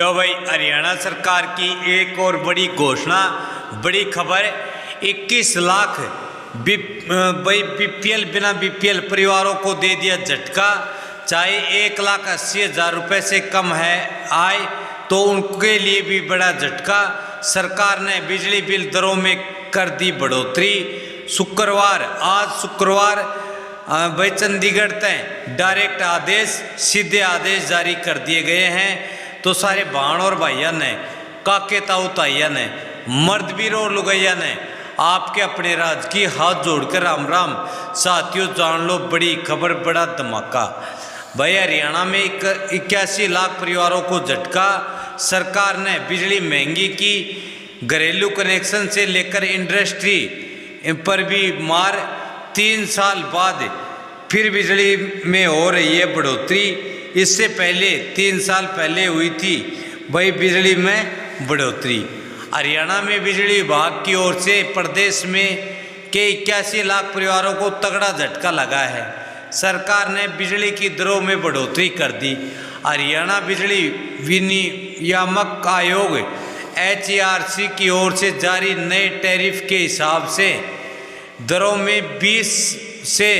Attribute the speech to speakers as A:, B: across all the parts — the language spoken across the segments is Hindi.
A: तो भाई हरियाणा सरकार की एक और बड़ी घोषणा, बड़ी खबर। 21 लाख बीपीएल बिना बीपीएल परिवारों को दे दिया झटका। चाहे 1,80,000 रुपये से कम है आय तो उनके लिए भी बड़ा झटका। सरकार ने बिजली बिल दरों में कर दी बढ़ोतरी। आज शुक्रवार भाई चंडीगढ़ तय डायरेक्ट आदेश, सीधे आदेश जारी कर दिए गए हैं। तो सारे भाण और भाइया ने, काके ताऊ ताइया ने, मर्द वीर और लुगैया ने आपके अपने राज की हाथ जोड़कर राम राम। साथियों जान लो बड़ी खबर, बड़ा धमाका। भाई हरियाणा में 81 लाख परिवारों को झटका। सरकार ने बिजली महंगी की। घरेलू कनेक्शन से लेकर इंडस्ट्री पर भी मार। 3 साल बाद फिर बिजली में हो रही है बढ़ोतरी। इससे पहले 3 साल पहले हुई थी भाई बिजली में बढ़ोतरी। हरियाणा में बिजली विभाग की ओर से प्रदेश में के 81 लाख परिवारों को तगड़ा झटका लगा है। सरकार ने बिजली की दरों में बढ़ोतरी कर दी। हरियाणा बिजली विनियामक आयोग HERC की ओर से जारी नए टैरिफ के हिसाब से दरों में 20 से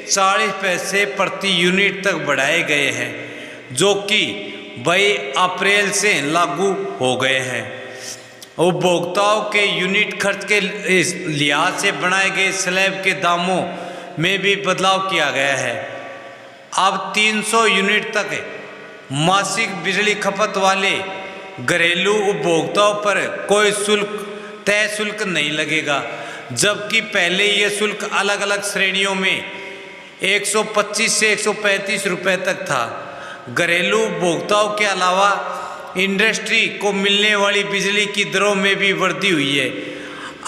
A: 40 पैसे प्रति यूनिट तक बढ़ाए गए हैं, जो कि भाई अप्रैल से लागू हो गए हैं। उपभोक्ताओं के यूनिट खर्च के लिहाज से बनाए गए स्लैब के दामों में भी बदलाव किया गया है। अब 300 यूनिट तक मासिक बिजली खपत वाले घरेलू उपभोक्ताओं पर कोई तय शुल्क नहीं लगेगा, जबकि पहले ये शुल्क अलग अलग श्रेणियों में 125 से 135 रुपये तक था। घरेलू उपभोक्ताओं के अलावा इंडस्ट्री को मिलने वाली बिजली की दरों में भी वृद्धि हुई है।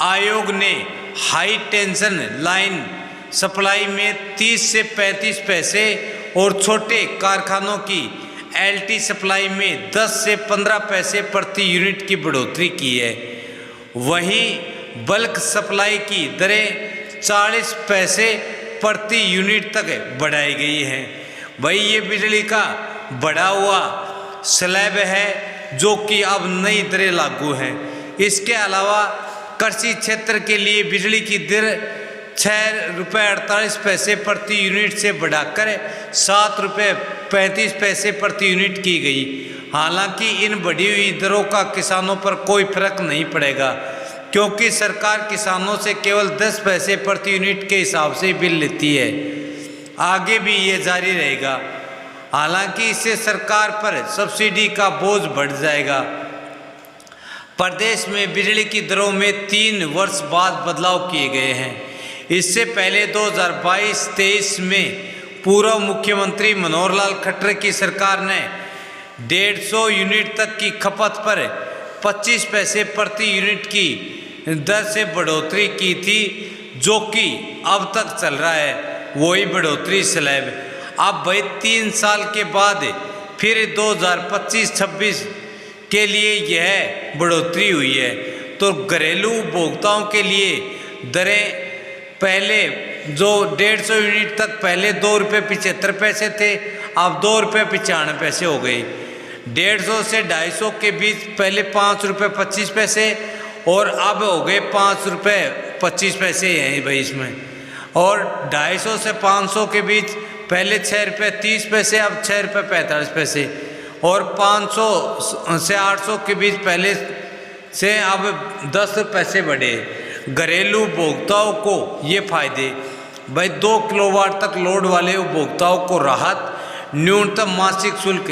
A: आयोग ने हाई टेंशन लाइन सप्लाई में 30 से 35 पैसे और छोटे कारखानों की LT सप्लाई में 10 से 15 पैसे प्रति यूनिट की बढ़ोतरी की है। वहीं बल्क सप्लाई की दरें 40 पैसे प्रति यूनिट तक बढ़ाई गई हैं। भाई ये बिजली का बढ़ा हुआ स्लैब है जो कि अब नई दरें लागू हैं। इसके अलावा कृषि क्षेत्र के लिए बिजली की दर 6 रुपये 48 पैसे प्रति यूनिट से बढ़ाकर 7 रुपये 35 पैसे प्रति यूनिट की गई। हालांकि इन बढ़ी हुई दरों का किसानों पर कोई फर्क नहीं पड़ेगा, क्योंकि सरकार किसानों से केवल 10 पैसे प्रति यूनिट के हिसाब से बिल लेती है। आगे भी ये जारी रहेगा। हालांकि इससे सरकार पर सब्सिडी का बोझ बढ़ जाएगा। प्रदेश में बिजली की दरों में 3 वर्ष बाद बदलाव किए गए हैं। इससे पहले 2022-23 में पूर्व मुख्यमंत्री मनोहर लाल खट्टर की सरकार ने 150 यूनिट तक की खपत पर 25 पैसे प्रति यूनिट की दर से बढ़ोतरी की थी, जो कि अब तक चल रहा है वही बढ़ोतरी स्लैब। अब भाई 3 साल के बाद फिर 2025-26 के लिए यह बढ़ोतरी हुई है। तो घरेलू उपभोक्ताओं के लिए दरें पहले जो 150 यूनिट तक पहले 2 रुपये 75 पैसे थे, अब 2 रुपये 95 पैसे हो गई। 150 से 250 के बीच पहले 5 रुपये 25 पैसे और अब हो गए 5 रुपये 25 पैसे हैं भाई इसमें। और 250 से 500 के बीच पहले 6 रुपये 30 पैसे, अब 6 रुपये 45 पैसे। और 500 से 800 के बीच पहले से अब 10 पैसे बढ़े। घरेलू उपभोक्ताओं को ये फायदे, भाई 2 किलोवाट तक लोड वाले उपभोक्ताओं को राहत। न्यूनतम मासिक शुल्क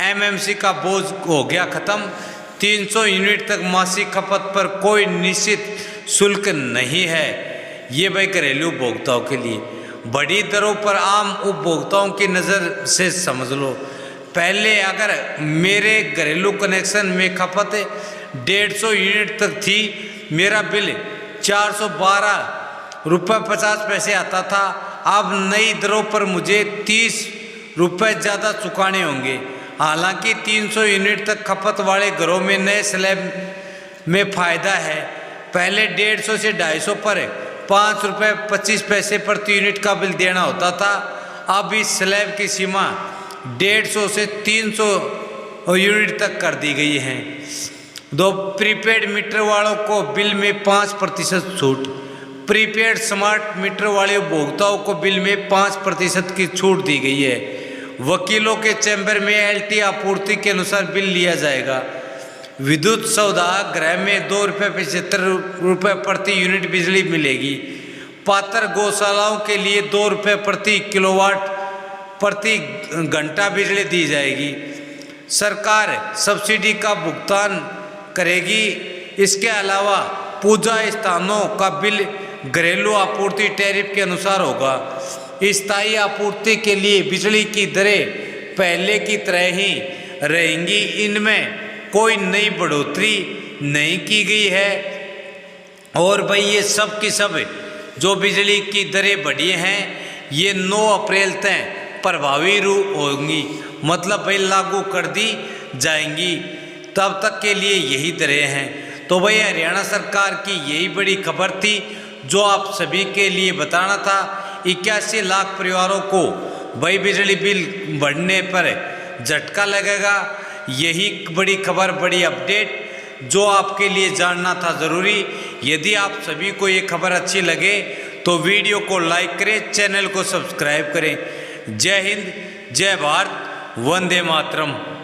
A: MMC का बोझ हो गया खत्म। 300 यूनिट तक मासिक खपत पर कोई निश्चित शुल्क नहीं है। ये भाई घरेलू उपभोक्ताओं के लिए। बड़ी दरों पर आम उपभोक्ताओं की नज़र से समझ लो। पहले अगर मेरे घरेलू कनेक्शन में खपत 150 यूनिट तक थी, मेरा बिल 412 रुपये 50 पैसे आता था। अब नई दरों पर मुझे 30 रुपये ज़्यादा चुकाने होंगे। हालांकि 300 यूनिट तक खपत वाले घरों में नए स्लैब में फ़ायदा है। पहले 150 से 250 पर 5 रुपये 25 पैसे प्रति यूनिट का बिल देना होता था। अब इस स्लैब की सीमा 150 से 300 यूनिट तक कर दी गई हैं। दो, प्रीपेड मीटर वालों को बिल में 5% छूट। प्रीपेड स्मार्ट मीटर वाले उपभोक्ताओं को बिल में 5% की छूट दी गई है। वकीलों के चैम्बर में एलटी आपूर्ति के अनुसार बिल लिया जाएगा। विद्युत सौदा गृह में ₹2.75 प्रति यूनिट बिजली मिलेगी। पात्र गौशालाओं के लिए ₹2 प्रति किलोवाट प्रति घंटा बिजली दी जाएगी। सरकार सब्सिडी का भुगतान करेगी। इसके अलावा पूजा स्थानों का बिल घरेलू आपूर्ति टैरिफ के अनुसार होगा। स्थायी आपूर्ति के लिए बिजली की दरें पहले की तरह ही रहेंगी। इनमें कोई नई बढ़ोतरी नहीं की गई है। और भाई ये सब की सब जो बिजली की दरें बढ़ी हैं ये 9 अप्रैल तक प्रभावी रूप होंगी, मतलब भाई लागू कर दी जाएंगी। तब तक के लिए यही दरें हैं। तो भाई हरियाणा सरकार की यही बड़ी खबर थी जो आप सभी के लिए बताना था। 81 लाख परिवारों को भाई बिजली बिल बढ़ने पर झटका लगेगा। यही बड़ी खबर, बड़ी अपडेट जो आपके लिए जानना था ज़रूरी। यदि आप सभी को ये खबर अच्छी लगे तो वीडियो को लाइक करें, चैनल को सब्सक्राइब करें। जय हिंद, जय भारत, वंदे मातरम।